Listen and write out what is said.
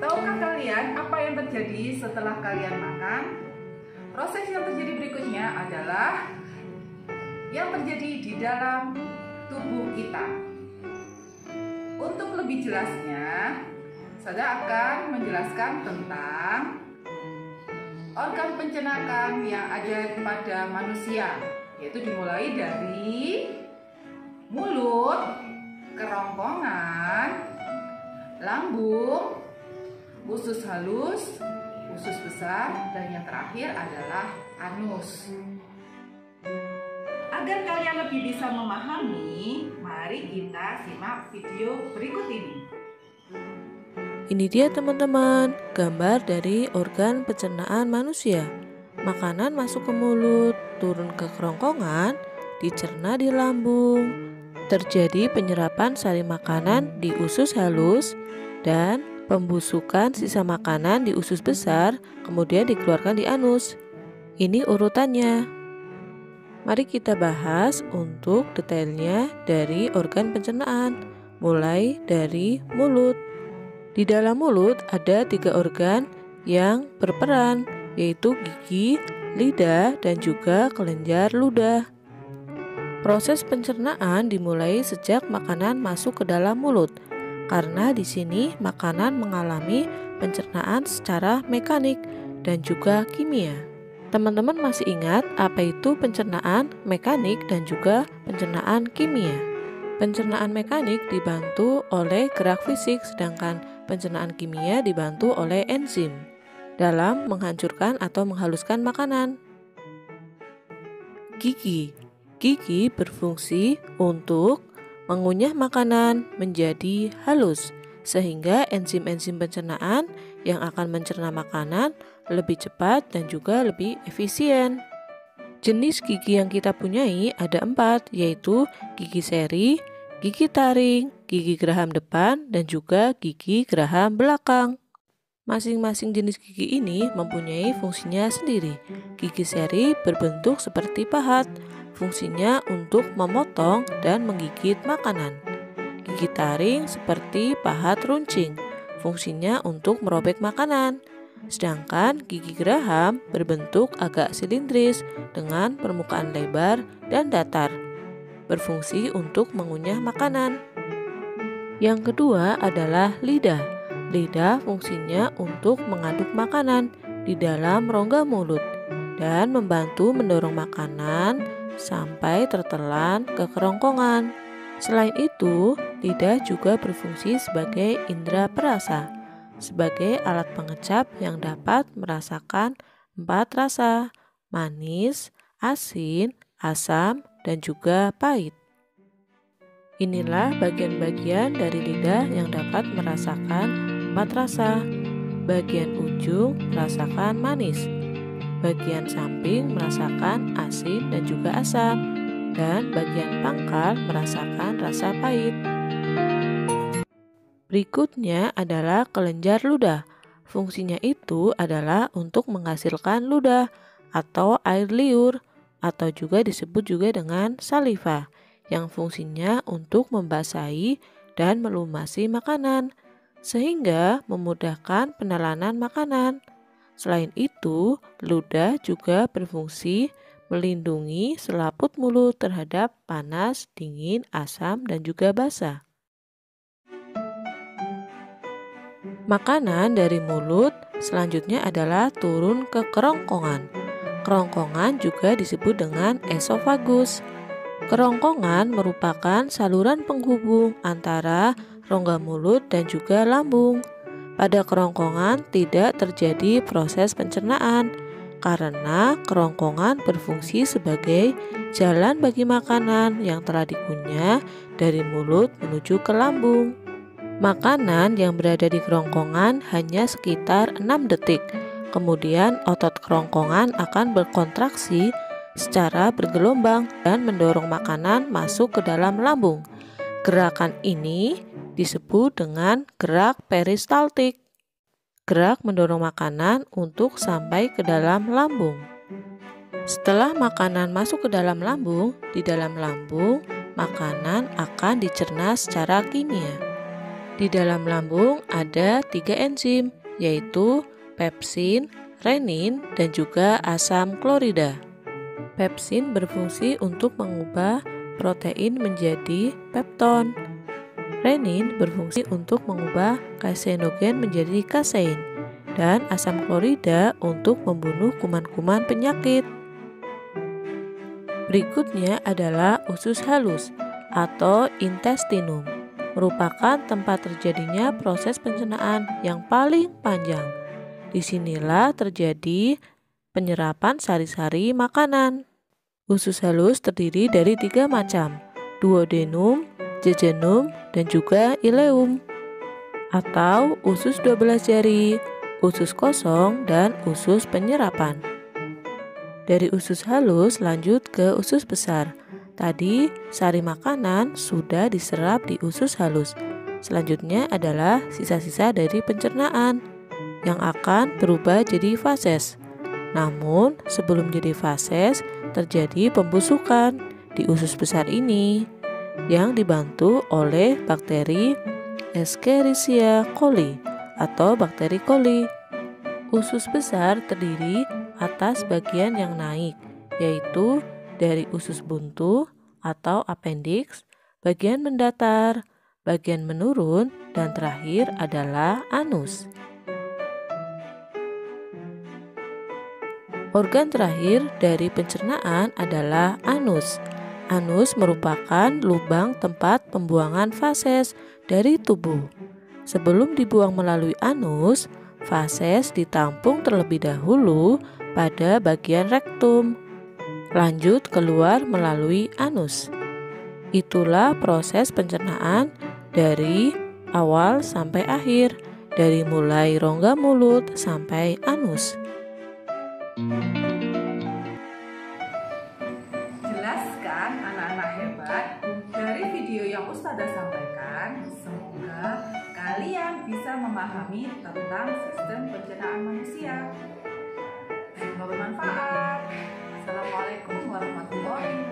Tahukah kalian apa yang terjadi setelah kalian makan? Proses yang terjadi berikutnya adalah yang terjadi di dalam tubuh kita. Untuk lebih jelasnya, saya akan menjelaskan tentang organ pencernaan yang ada pada manusia, yaitu dimulai dari mulut, kerongkongan, lambung, usus halus, usus besar, dan yang terakhir adalah anus. Agar kalian lebih bisa memahami, mari kita simak video berikut ini. Ini dia teman-teman, gambar dari organ pencernaan manusia. Makanan masuk ke mulut, turun ke kerongkongan, dicerna di lambung. Terjadi penyerapan sari makanan di usus halus dan pembusukan sisa makanan di usus besar, kemudian dikeluarkan di anus. Ini urutannya. Mari kita bahas untuk detailnya dari organ pencernaan, mulai dari mulut. Di dalam mulut ada 3 organ yang berperan, yaitu gigi, lidah, dan juga kelenjar ludah. Proses pencernaan dimulai sejak makanan masuk ke dalam mulut. Karena di sini makanan mengalami pencernaan secara mekanik dan juga kimia. Teman-teman masih ingat apa itu pencernaan mekanik dan juga pencernaan kimia? Pencernaan mekanik dibantu oleh gerak fisik, sedangkan pencernaan kimia dibantu oleh enzim dalam menghancurkan atau menghaluskan makanan. Gigi berfungsi untuk mengunyah makanan menjadi halus, sehingga enzim-enzim pencernaan yang akan mencerna makanan lebih cepat dan juga lebih efisien. Jenis gigi yang kita punyai ada 4, yaitu gigi seri, gigi taring, gigi geraham depan, dan juga gigi geraham belakang. Masing-masing jenis gigi ini mempunyai fungsinya sendiri. Gigi seri berbentuk seperti pahat, fungsinya untuk memotong dan menggigit makanan. Gigi taring seperti pahat runcing, fungsinya untuk merobek makanan. Sedangkan gigi geraham berbentuk agak silindris dengan permukaan lebar dan datar, berfungsi untuk mengunyah makanan. Yang kedua adalah lidah. Lidah fungsinya untuk mengaduk makanan di dalam rongga mulut dan membantu mendorong makanan sampai tertelan ke kerongkongan. Selain itu, lidah juga berfungsi sebagai indera perasa, sebagai alat pengecap yang dapat merasakan 4 rasa: manis, asin, asam, dan juga pahit. Inilah bagian-bagian dari lidah yang dapat merasakan 4 rasa. Bagian ujung merasakan manis, bagian samping merasakan asin dan juga asam, dan bagian pangkal merasakan rasa pahit. Berikutnya adalah kelenjar ludah. Fungsinya itu adalah untuk menghasilkan ludah atau air liur, atau juga disebut juga dengan saliva, yang fungsinya untuk membasahi dan melumasi makanan, sehingga memudahkan penelanan makanan. Selain itu, ludah juga berfungsi melindungi selaput mulut terhadap panas, dingin, asam, dan juga basah. Makanan dari mulut selanjutnya adalah turun ke kerongkongan. Kerongkongan juga disebut dengan esofagus. Kerongkongan merupakan saluran penghubung antara rongga mulut dan juga lambung. Pada kerongkongan tidak terjadi proses pencernaan karena kerongkongan berfungsi sebagai jalan bagi makanan yang telah dikunyah dari mulut menuju ke lambung. Makanan yang berada di kerongkongan hanya sekitar 6 detik. Kemudian otot kerongkongan akan berkontraksi secara bergelombang dan mendorong makanan masuk ke dalam lambung. Gerakan ini disebut dengan gerak peristaltik. Gerak mendorong makanan untuk sampai ke dalam lambung. Setelah makanan masuk ke dalam lambung, di dalam lambung, makanan akan dicerna secara kimia. Di dalam lambung ada 3 enzim, yaitu pepsin, renin, dan juga asam klorida. Pepsin berfungsi untuk mengubah protein menjadi pepton. Renin berfungsi untuk mengubah kaseinogen menjadi kasein, dan asam klorida untuk membunuh kuman-kuman penyakit. Berikutnya adalah usus halus atau intestinum, merupakan tempat terjadinya proses pencernaan yang paling panjang. Disinilah terjadi penyerapan sari-sari makanan. Usus halus terdiri dari 3 macam, duodenum, jejunum, dan juga ileum, atau usus 12 jari, usus kosong, dan usus penyerapan. Dari usus halus lanjut ke usus besar. Tadi sari makanan sudah diserap di usus halus. Selanjutnya adalah sisa-sisa dari pencernaan yang akan berubah jadi fases. Namun sebelum jadi fases terjadi pembusukan di usus besar ini yang dibantu oleh bakteri Escherichia coli atau bakteri coli. Usus besar terdiri atas bagian yang naik, yaitu dari usus buntu atau appendix, bagian mendatar, bagian menurun, dan terakhir adalah anus. Organ terakhir dari pencernaan adalah anus. Anus merupakan lubang tempat pembuangan fases dari tubuh. Sebelum dibuang melalui anus, fases ditampung terlebih dahulu pada bagian rektum, lanjut keluar melalui anus. Itulah proses pencernaan dari awal sampai akhir, dari mulai rongga mulut sampai anus. Jelas kan anak-anak hebat? Dari video yang Ustazah sampaikan, semoga kalian bisa memahami tentang sistem pencernaan manusia. Semoga bermanfaat. Assalamualaikum warahmatullahi wabarakatuh.